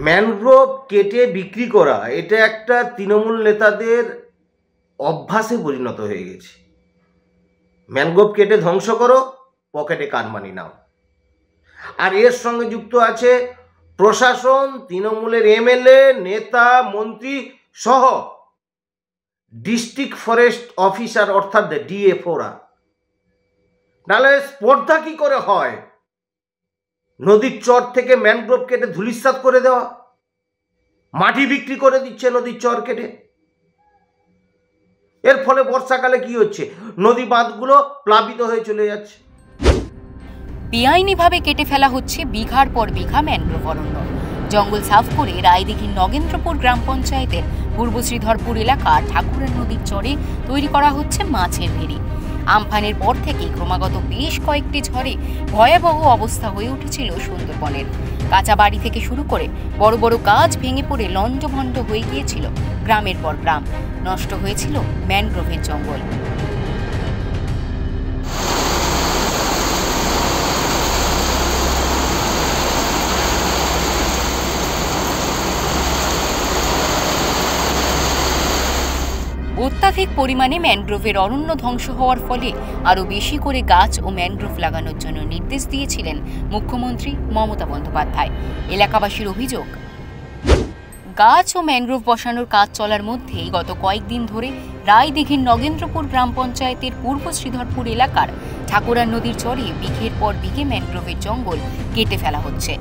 Mangrove কেটে বিক্রি করা এটা একটা তৃণমূল নেতাদের অভ্যাসে পরিণত হয়ে গেছে। ম্যানগ্রোভ কেটে ধ্বংস করো, পকেটে কারমানি নাও। আর এর সঙ্গে যুক্ত আছে প্রশাসন, তৃণমূলের এমএলএ, নেতা, মন্ত্রী সহ ডিস্ট্রিক্ট ফরেস্ট অফিসার অর্থাৎ ডিএফওরা। নাহলে স্পর্ধা কি করে হয় নদীর চর থেকে ম্যানগ্রোভ কেটে ধূলিসাৎ করে দেওয়া, মাটি বিক্রি করে দিচ্ছে নদীর চর কেটে। এর ফলে বর্ষাকালে কি হচ্ছে, নদী বাঁধগুলো প্লাবিত হয়ে চলে যাচ্ছে। বেআইনিভাবে কেটে ফেলা হচ্ছে বিঘার পর বিঘা ম্যানগ্রোভ অরণ্য। জঙ্গল সাফ করে রায়দিঘির নগেন্দ্রপুর গ্রাম পঞ্চায়েতের পূর্ব শ্রীধরপুর এলাকার ঠাকুরের নদীর চরে তৈরি করা হচ্ছে মাছের ভেড়ি। আমফানের পর থেকে ক্রমাগত বেশ কয়েকটি ঝড়ে ভয়াবহ অবস্থা হয়ে উঠেছিল সুন্দরবনের। কাঁচা বাড়ি থেকে শুরু করে বড় বড় গাছ ভেঙে পড়ে লণ্ডভণ্ড হয়ে গিয়েছিল গ্রামের পর গ্রাম। নষ্ট হয়েছিল ম্যানগ্রোভের জঙ্গল। অত্যাধিক পরিমাণে ম্যানগ্রোভের অরণ্য ধ্বংস হওয়ার ফলে আরও বেশি করে গাছ ও ম্যানগ্রোভ লাগানোর জন্য নির্দেশ দিয়েছিলেন মুখ্যমন্ত্রী মমতা বন্দ্যোপাধ্যায়। এলাকাবাসীর অভিযোগ, গাছ ও ম্যানগ্রোভ বসানোর কাজ চলার মধ্যেই গত কয়েকদিন ধরে রায়দিঘির নগেন্দ্রপুর গ্রাম পঞ্চায়েতের পূর্ব শ্রীধরপুর এলাকার ঠাকুরার নদীর চরে বিঘের পর বিঘে ম্যানগ্রোভের জঙ্গল কেটে ফেলা হচ্ছে।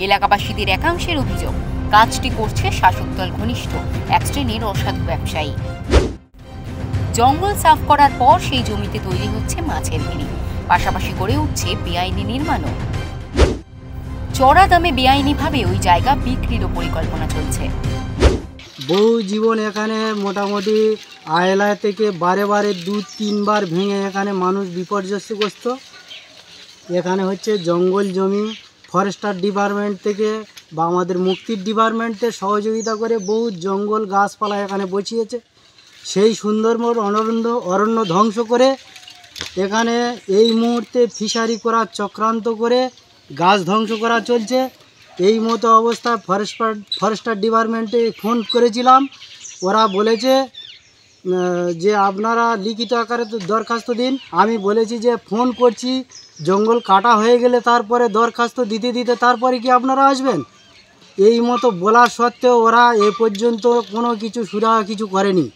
এলাকাবাসীদের একাংশের অভিযোগ, কাজটি করছে শাসক দল ঘনিষ্ঠ এক শ্রেণীর অসাধু ব্যবসায়ী। জঙ্গল সাফ করার পর সেই জমিতে তৈরি হচ্ছে মাছের ভেড়ি, পাশাপাশি গড়ে উঠছে বেআইনি নির্মাণও। চড়া দামে বেআইনিভাবে ওই জায়গা বিক্রিরও পরিকল্পনা চলছে। বহু জীবন এখানে মোটামুটি আয়লা থেকে বারে 2-3 বার ভেঙে এখানে মানুষ বিপর্যস্তগ্রস্ত। এখানে হচ্ছে জঙ্গল জমি ফরেস্টার ডিপার্টমেন্ট থেকে বা আমাদের মুক্তির ডিপার্টমেন্টের সহযোগিতা করে বহু জঙ্গল গাছপালা এখানে বসিয়েছে। সেই সুন্দরবন অরণ্য ধ্বংস করে এখানে এই মুহূর্তে ফিশারি করার চক্রান্ত করে গাছ ধ্বংস করা চলছে। এই মতো অবস্থায় ফরেস্টার ডিপার্টমেন্টে ফোন করেছিলাম, ওরা বলেছে যে আপনারা লিখিত আকারে দরখাস্ত দিন। আমি বলেছি যে ফোন করছি, জঙ্গল কাটা হয়ে গেলে তারপরে দরখাস্ত দিতে তারপরে কি আপনারা আসবেন। এই মতো বলার সত্ত্বেও ওরা এ পর্যন্ত কোনো কিছু করেনি।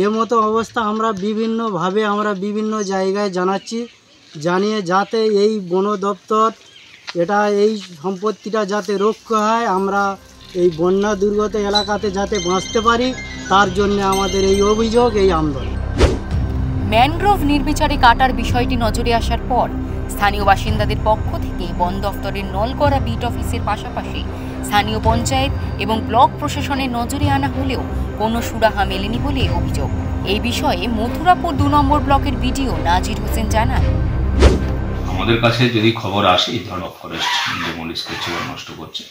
এ মতো অবস্থা আমরা বিভিন্নভাবে বিভিন্ন জায়গায় জানিয়ে যাতে এই বন দপ্তর এই সম্পত্তিটা যাতে রক্ষা হয়, আমরা এই বন্যা দুর্গত এলাকাতে যাতে বাঁচতে পারি, তার জন্য আমাদের এই অভিযোগ, এই আন্দোলন। ম্যানগ্রোভ নির্বিচারে কাটার বিষয়টি নজরে আসার পর স্থানীয় বাসিন্দাদের পক্ষ থেকে বন দফতরের নলগড়া বিট অফিসের পাশাপাশি স্থানীয় পঞ্চায়েত এবং ব্লক প্রশাসনের নজরে আনা হলেও কোনো সুরাহা মেলেনি বলে অভিযোগ। এই বিষয়ে মথুরাপুর 2 নম্বর ব্লকের বিডিও নাজির হোসেন জানান, আমাদের কাছে যদি খবর আসে এই ধরনের ফরেস্ট ডেমোলিশ করছে বা নষ্ট করছে,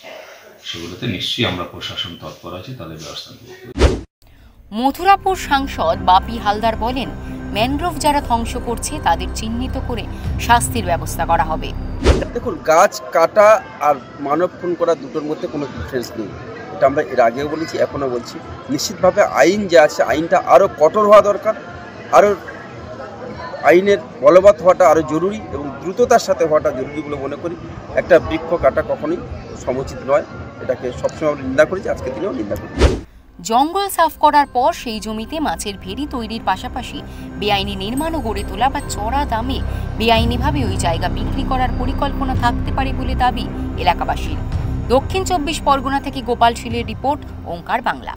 সেগুলোতে নিশ্চয়ই আমরা প্রশাসন তৎপর আছে, তাদের ব্যবস্থা নেব। মথুরাপুর সাংসদ বাপি হালদার বলেন, ম্যানগ্রোভ যারা ধ্বংস করছে তাদের চিহ্নিত করে শাস্তির ব্যবস্থা করা হবে। দেখুন, গাছ কাটা আর মানব খুন করা দুটোর মধ্যে কোনো ডিফারেন্স নেই। এটা আমরা এর আগেও বলেছি, এখনও বলছি। নিশ্চিতভাবে আইন যে আছে, আইনটা আরও কঠোর হওয়া দরকার, আরও আইনের বলবৎ হওয়াটা আরও জরুরি এবং দ্রুততার সাথে হওয়াটা জরুরি বলে মনে করি। একটা বৃক্ষ কাটা কখনোই সমুচিত নয়, এটাকে সবসময় আমরা নিন্দা করেছি, আজকে দিনেও নিন্দা করি। জঙ্গল সাফ করার পর সেই জমিতে মাছের ভেড়ি তৈরির পাশাপাশি বেআইনি নির্মাণও গড়ে তোলা বা চড়া দামে বেআইনিভাবে ওই জায়গা বিক্রি করার পরিকল্পনা থাকতে পারে বলে দাবি এলাকাবাসীর। দক্ষিণ 24 পরগনা থেকে গোপাল শীলের রিপোর্ট, ওঙ্কার বাংলা।